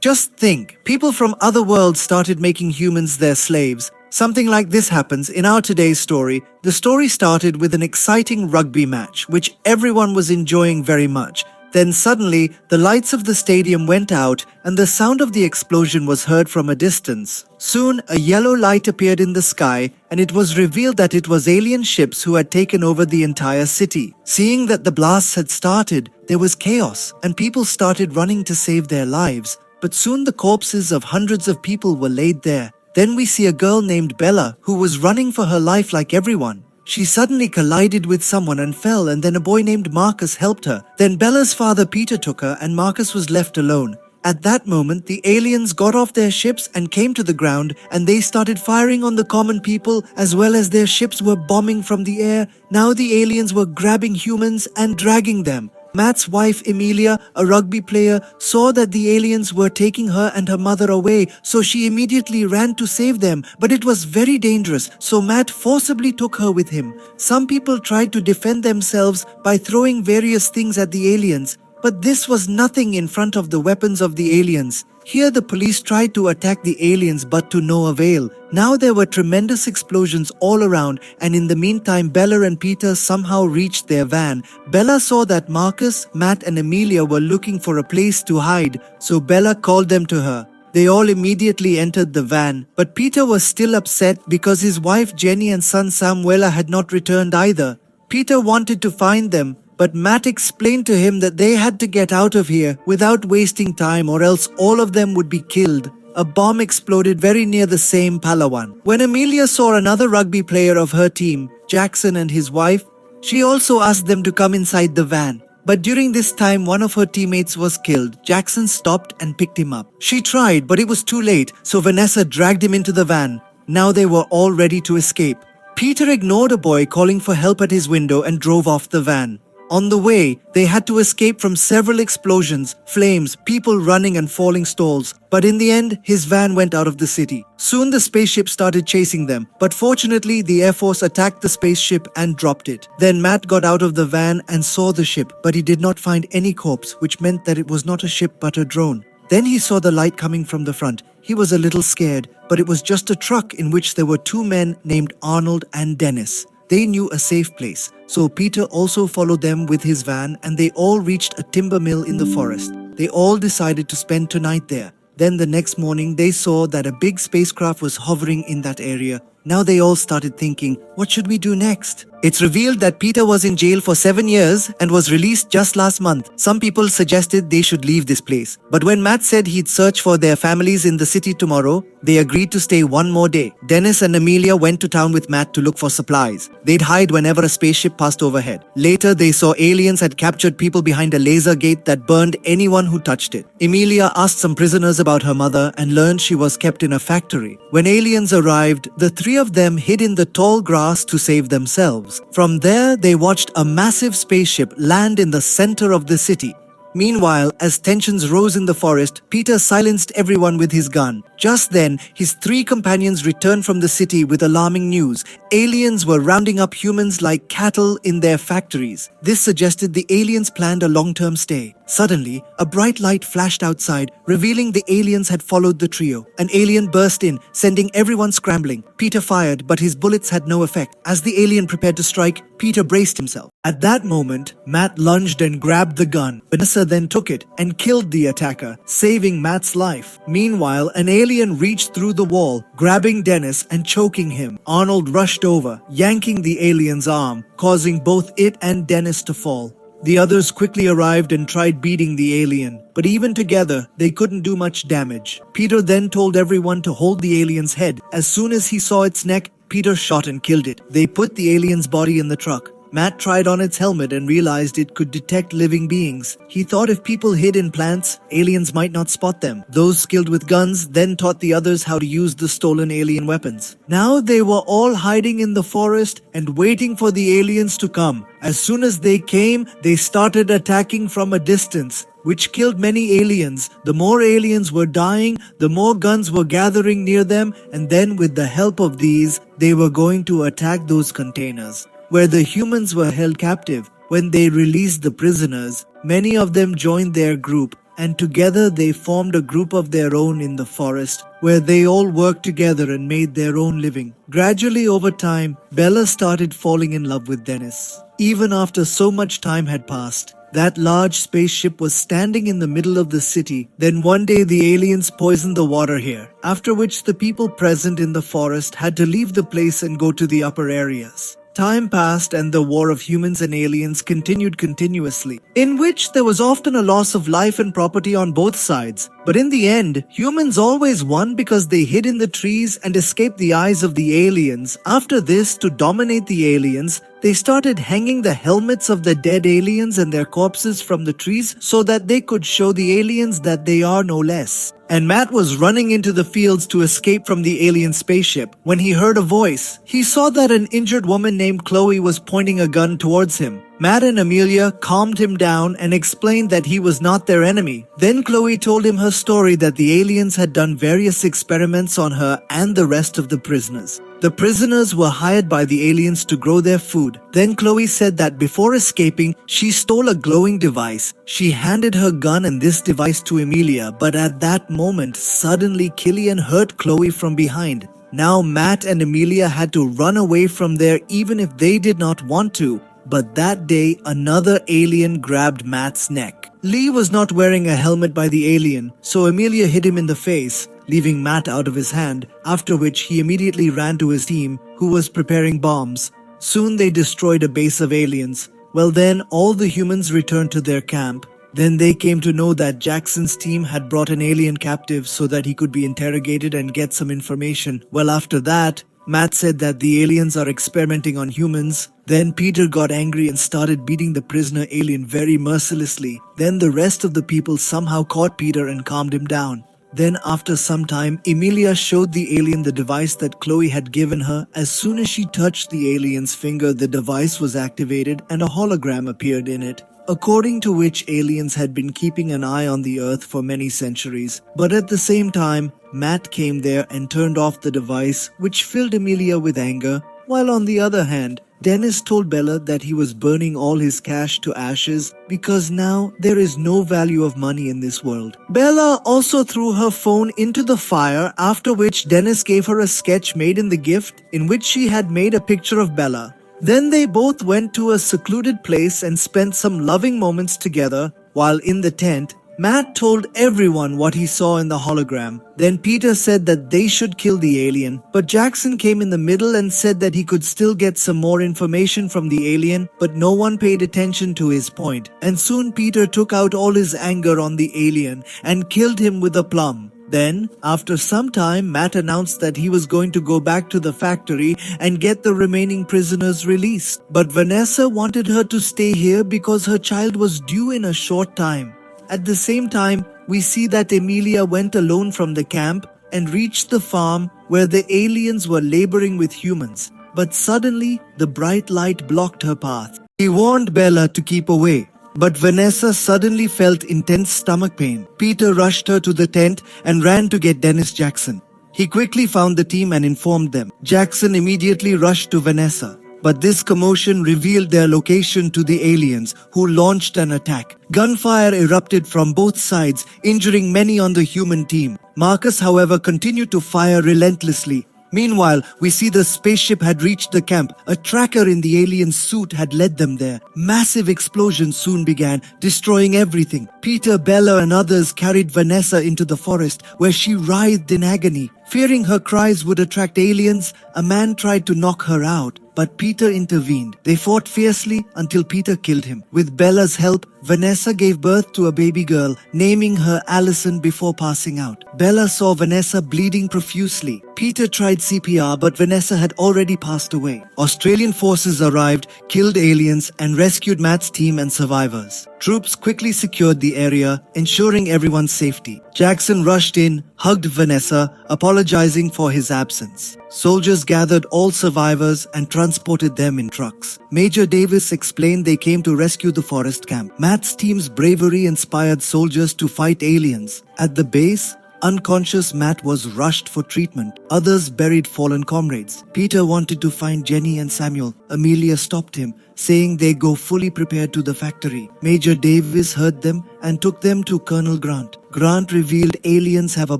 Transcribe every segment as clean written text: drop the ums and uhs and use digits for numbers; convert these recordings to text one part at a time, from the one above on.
Just think, people from other worlds started making humans their slaves. Something like this happens in our today's story. The story started with an exciting rugby match, which everyone was enjoying very much. Then suddenly, the lights of the stadium went out and the sound of the explosion was heard from a distance. Soon, a yellow light appeared in the sky and it was revealed that it was alien ships who had taken over the entire city. Seeing that the blasts had started, there was chaos and people started running to save their lives. But soon the corpses of hundreds of people were laid there. Then we see a girl named Bella who was running for her life like everyone. She suddenly collided with someone and fell, and then a boy named Marcus helped her. Then Bella's father Peter took her and Marcus was left alone. At that moment, the aliens got off their ships and came to the ground, and they started firing on the common people as well as their ships were bombing from the air. Now the aliens were grabbing humans and dragging them. Matt's wife Emilia, a rugby player, saw that the aliens were taking her and her mother away, so she immediately ran to save them. But it was very dangerous, so Matt forcibly took her with him. Some people tried to defend themselves by throwing various things at the aliens, but this was nothing in front of the weapons of the aliens. Here the police tried to attack the aliens but to no avail. Now there were tremendous explosions all around, and in the meantime Bella and Peter somehow reached their van. Bella saw that Marcus, Matt and Emilia were looking for a place to hide, so Bella called them to her. They all immediately entered the van, but Peter was still upset because his wife Jenny and son Samuela had not returned either. Peter wanted to find them, but Matt explained to him that they had to get out of here without wasting time or else all of them would be killed. A bomb exploded very near the same Palawan. When Emilia saw another rugby player of her team, Jackson and his wife, she also asked them to come inside the van. But during this time, one of her teammates was killed. Jackson stopped and picked him up. She tried, but it was too late, so Vanessa dragged him into the van. Now they were all ready to escape. Peter ignored a boy calling for help at his window and drove off the van. On the way, they had to escape from several explosions, flames, people running and falling stalls. But in the end, his van went out of the city. Soon the spaceship started chasing them, but fortunately the Air Force attacked the spaceship and dropped it. Then Matt got out of the van and saw the ship, but he did not find any corpse, which meant that it was not a ship but a drone. Then he saw the light coming from the front. He was a little scared, but it was just a truck in which there were two men named Arnold and Dennis. They knew a safe place, so Peter also followed them with his van and they all reached a timber mill in the forest. They all decided to spend tonight there. Then the next morning they saw that a big spacecraft was hovering in that area. Now they all started thinking, what should we do next? It's revealed that Peter was in jail for 7 years and was released just last month. Some people suggested they should leave this place. But when Matt said he'd search for their families in the city tomorrow, they agreed to stay one more day. Dennis and Emilia went to town with Matt to look for supplies. They'd hide whenever a spaceship passed overhead. Later, they saw aliens had captured people behind a laser gate that burned anyone who touched it. Emilia asked some prisoners about her mother and learned she was kept in a factory. When aliens arrived, the three of them hid in the tall grass to save themselves. From there, they watched a massive spaceship land in the center of the city. Meanwhile, as tensions rose in the forest, Peter silenced everyone with his gun. Just then, his three companions returned from the city with alarming news. Aliens were rounding up humans like cattle in their factories. This suggested the aliens planned a long-term stay. Suddenly, a bright light flashed outside, revealing the aliens had followed the trio. An alien burst in, sending everyone scrambling. Peter fired, but his bullets had no effect. As the alien prepared to strike, Peter braced himself. At that moment, Matt lunged and grabbed the gun. Vanessa then took it and killed the attacker, saving Matt's life. Meanwhile, an alien reached through the wall, grabbing Dennis and choking him. Arnold rushed over, yanking the alien's arm, causing both it and Dennis to fall. The others quickly arrived and tried beating the alien, but even together, they couldn't do much damage. Peter then told everyone to hold the alien's head. As soon as he saw its neck, Peter shot and killed it. They put the alien's body in the truck. Matt tried on its helmet and realized it could detect living beings. He thought if people hid in plants, aliens might not spot them. Those skilled with guns then taught the others how to use the stolen alien weapons. Now they were all hiding in the forest and waiting for the aliens to come. As soon as they came, they started attacking from a distance, which killed many aliens. The more aliens were dying, the more guns were gathering near them, and then with the help of these, they were going to attack those containers where the humans were held captive. When they released the prisoners, many of them joined their group and together they formed a group of their own in the forest, where they all worked together and made their own living. Gradually over time, Bella started falling in love with Dennis. Even after so much time had passed, that large spaceship was standing in the middle of the city. Then one day the aliens poisoned the water here, after which the people present in the forest had to leave the place and go to the upper areas. Time passed and the war of humans and aliens continued continuously, in which there was often a loss of life and property on both sides. But in the end, humans always won because they hid in the trees and escaped the eyes of the aliens. After this, to dominate the aliens, they started hanging the helmets of the dead aliens and their corpses from the trees so that they could show the aliens that they are no less. And Matt was running into the fields to escape from the alien spaceship when he heard a voice. He saw that an injured woman named Chloe was pointing a gun towards him. Matt and Amelia calmed him down and explained that he was not their enemy. Then Chloe told him her story that the aliens had done various experiments on her and the rest of the prisoners. The prisoners were hired by the aliens to grow their food. Then Chloe said that before escaping, she stole a glowing device. She handed her gun and this device to Amelia, but at that moment, suddenly Killian hurt Chloe from behind. Now Matt and Amelia had to run away from there even if they did not want to. But that day, another alien grabbed Matt's neck. Lee was not wearing a helmet by the alien, so Amelia hit him in the face, leaving Matt out of his hand, after which he immediately ran to his team, who was preparing bombs. Soon they destroyed a base of aliens. Well then, all the humans returned to their camp. Then they came to know that Jackson's team had brought an alien captive so that he could be interrogated and get some information. Well, after that, Matt said that the aliens are experimenting on humans. Then Peter got angry and started beating the prisoner alien very mercilessly. Then the rest of the people somehow caught Peter and calmed him down. Then after some time, Emilia showed the alien the device that Chloe had given her. As soon as she touched the alien's finger, the device was activated and a hologram appeared in it, according to which aliens had been keeping an eye on the earth for many centuries. But at the same time, Matt came there and turned off the device, which filled Emilia with anger, while on the other hand, Dennis told Bella that he was burning all his cash to ashes because now there is no value of money in this world. Bella also threw her phone into the fire, after which Dennis gave her a sketch made in the gift in which she had made a picture of Bella. Then they both went to a secluded place and spent some loving moments together. While in the tent, Matt told everyone what he saw in the hologram. Then Peter said that they should kill the alien, but Jackson came in the middle and said that he could still get some more information from the alien, but no one paid attention to his point. And soon Peter took out all his anger on the alien and killed him with a plum. Then, after some time, Matt announced that he was going to go back to the factory and get the remaining prisoners released. But Vanessa wanted her to stay here because her child was due in a short time. At the same time, we see that Emilia went alone from the camp and reached the farm where the aliens were laboring with humans. But suddenly, the bright light blocked her path. He warned Bella to keep away. But Vanessa suddenly felt intense stomach pain. Peter rushed her to the tent and ran to get Dennis Jackson. He quickly found the team and informed them. Jackson immediately rushed to Vanessa. But this commotion revealed their location to the aliens, who launched an attack. Gunfire erupted from both sides, injuring many on the human team. Marcus, however, continued to fire relentlessly. Meanwhile, we see the spaceship had reached the camp. A tracker in the alien suit had led them there. Massive explosions soon began, destroying everything. Peter, Bella and others carried Vanessa into the forest, where she writhed in agony. Fearing her cries would attract aliens, a man tried to knock her out, but Peter intervened. They fought fiercely until Peter killed him. With Bella's help, Vanessa gave birth to a baby girl, naming her Allison before passing out. Bella saw Vanessa bleeding profusely. Peter tried CPR, but Vanessa had already passed away. Australian forces arrived, killed aliens, and rescued Matt's team and survivors. Troops quickly secured the area, ensuring everyone's safety. Jackson rushed in, hugged Vanessa, apologizing for his absence. Soldiers gathered all survivors and transported them in trucks. Major Davis explained they came to rescue the forest camp. Matt's team's bravery inspired soldiers to fight aliens. At the base, Unconscious, Matt was rushed for treatment. Others buried fallen comrades. Peter wanted to find Jenny and Samuel. Amelia stopped him, saying they go fully prepared to the factory. Major Davis heard them and took them to Colonel Grant. Grant revealed aliens have a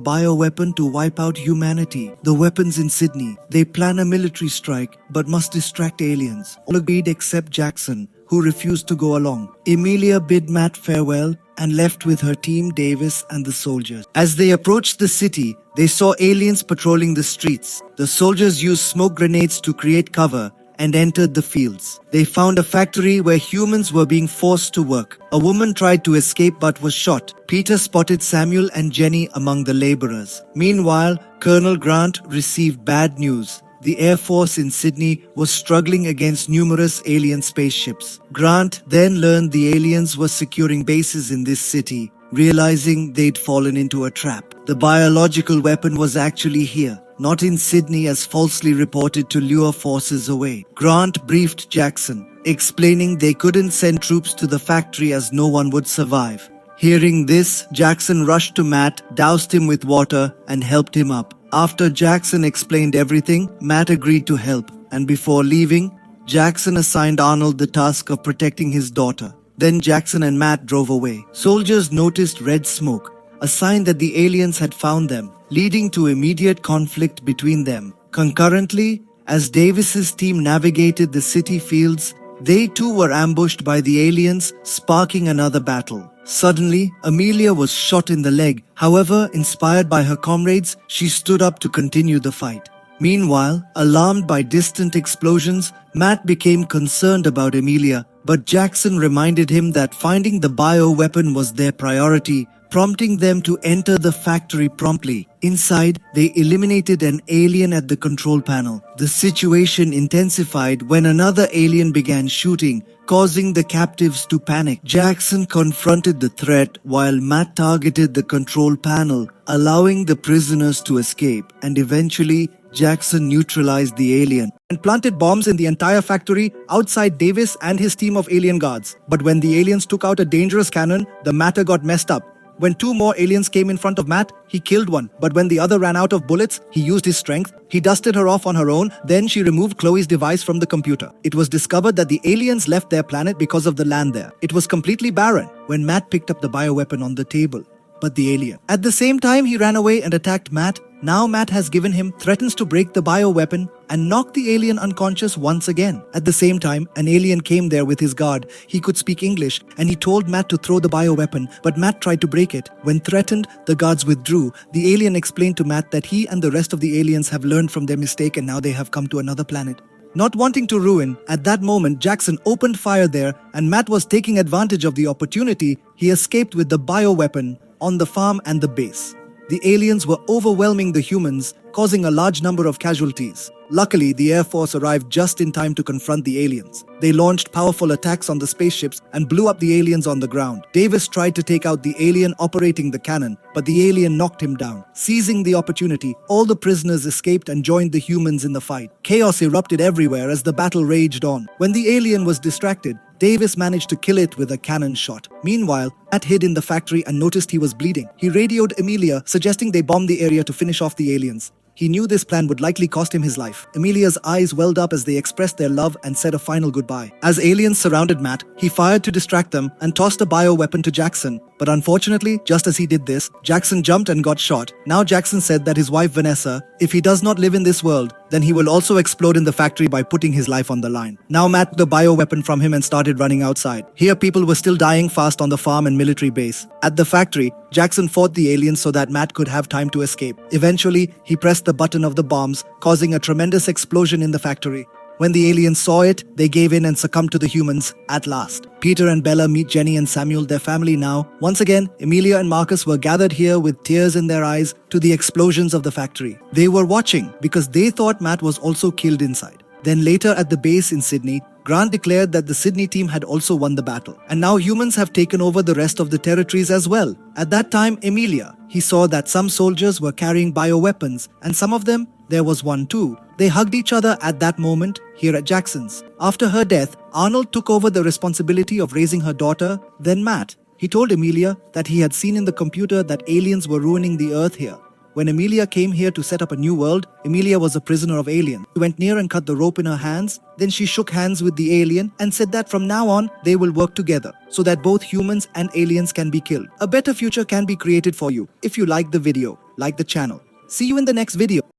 bioweapon to wipe out humanity. The weapon's in Sydney. They plan a military strike but must distract aliens. All agreed except Jackson, who refused to go along. Emilia bid Matt farewell and left with her team, Davis and the soldiers. As they approached the city, they saw aliens patrolling the streets. The soldiers used smoke grenades to create cover and entered the fields. They found a factory where humans were being forced to work. A woman tried to escape but was shot. Peter spotted Samuel and Jenny among the laborers. Meanwhile, Colonel Grant received bad news. The Air Force in Sydney was struggling against numerous alien spaceships. Grant then learned the aliens were securing bases in this city, realizing they'd fallen into a trap. The biological weapon was actually here, not in Sydney as falsely reported to lure forces away. Grant briefed Jackson, explaining they couldn't send troops to the factory as no one would survive. Hearing this, Jackson rushed to Matt, doused him with water, and helped him up. After Jackson explained everything, Matt agreed to help, and before leaving, Jackson assigned Arnold the task of protecting his daughter. Then Jackson and Matt drove away. Soldiers noticed red smoke, a sign that the aliens had found them, leading to immediate conflict between them. Concurrently, as Davis's team navigated the city fields, they too were ambushed by the aliens, sparking another battle. Suddenly, Amelia was shot in the leg. However, inspired by her comrades, she stood up to continue the fight. Meanwhile, alarmed by distant explosions, Matt became concerned about Amelia, but Jackson reminded him that finding the bioweapon was their priority, prompting them to enter the factory promptly. Inside, they eliminated an alien at the control panel. The situation intensified when another alien began shooting, causing the captives to panic. Jackson confronted the threat while Matt targeted the control panel, allowing the prisoners to escape, and eventually Jackson neutralized the alien and planted bombs in the entire factory outside Davis and his team of alien guards. But when the aliens took out a dangerous cannon, the matter got messed up. When two more aliens came in front of Matt, he killed one. But when the other ran out of bullets, he used his strength. He dusted her off on her own. Then she removed Chloe's device from the computer. It was discovered that the aliens left their planet because of the land there. It was completely barren when Matt picked up the bioweapon on the table. But the alien. At the same time, he ran away and attacked Matt. Now Matt has given him, threatens to break the bioweapon and knock the alien unconscious once again. At the same time, an alien came there with his guard. He could speak English and he told Matt to throw the bioweapon, but Matt tried to break it. When threatened, the guards withdrew. The alien explained to Matt that he and the rest of the aliens have learned from their mistake and now they have come to another planet. Not wanting to ruin, at that moment Jackson opened fire there and Matt was taking advantage of the opportunity. He escaped with the bioweapon on the farm and the base. The aliens were overwhelming the humans, causing a large number of casualties. Luckily, the Air Force arrived just in time to confront the aliens. They launched powerful attacks on the spaceships and blew up the aliens on the ground. Davis tried to take out the alien operating the cannon, but the alien knocked him down. Seizing the opportunity, all the prisoners escaped and joined the humans in the fight. Chaos erupted everywhere as the battle raged on. When the alien was distracted, Davis managed to kill it with a cannon shot. Meanwhile, Matt hid in the factory and noticed he was bleeding. He radioed Emilia, suggesting they bomb the area to finish off the aliens. He knew this plan would likely cost him his life. Emilia's eyes welled up as they expressed their love and said a final goodbye. As aliens surrounded Matt, he fired to distract them and tossed a bioweapon to Jackson. But unfortunately, just as he did this, Jackson jumped and got shot. Now Jackson said that his wife Vanessa, if he does not live in this world, then he will also explode in the factory by putting his life on the line. Now Matt took the bioweapon from him and started running outside. Here people were still dying fast on the farm and military base. At the factory, Jackson fought the aliens so that Matt could have time to escape. Eventually, he pressed the button of the bombs, causing a tremendous explosion in the factory. When the aliens saw it, they gave in and succumbed to the humans at last. Peter and Bella meet Jenny and Samuel, their family now. Once again, Emilia and Marcus were gathered here with tears in their eyes to the explosions of the factory. They were watching because they thought Matt was also killed inside. Then later at the base in Sydney, Grant declared that the Sydney team had also won the battle. And now humans have taken over the rest of the territories as well. At that time, Emilia, he saw that some soldiers were carrying bioweapons, and some of them, there was one too. They hugged each other at that moment here at Jackson's. After her death, Arnold took over the responsibility of raising her daughter, then Matt. He told Emilia that he had seen in the computer that aliens were ruining the Earth here. When Emilia came here to set up a new world, Emilia was a prisoner of aliens. She went near and cut the rope in her hands. Then she shook hands with the alien and said that from now on, they will work together so that both humans and aliens can be killed. A better future can be created for you. If you like the video, like the channel. See you in the next video.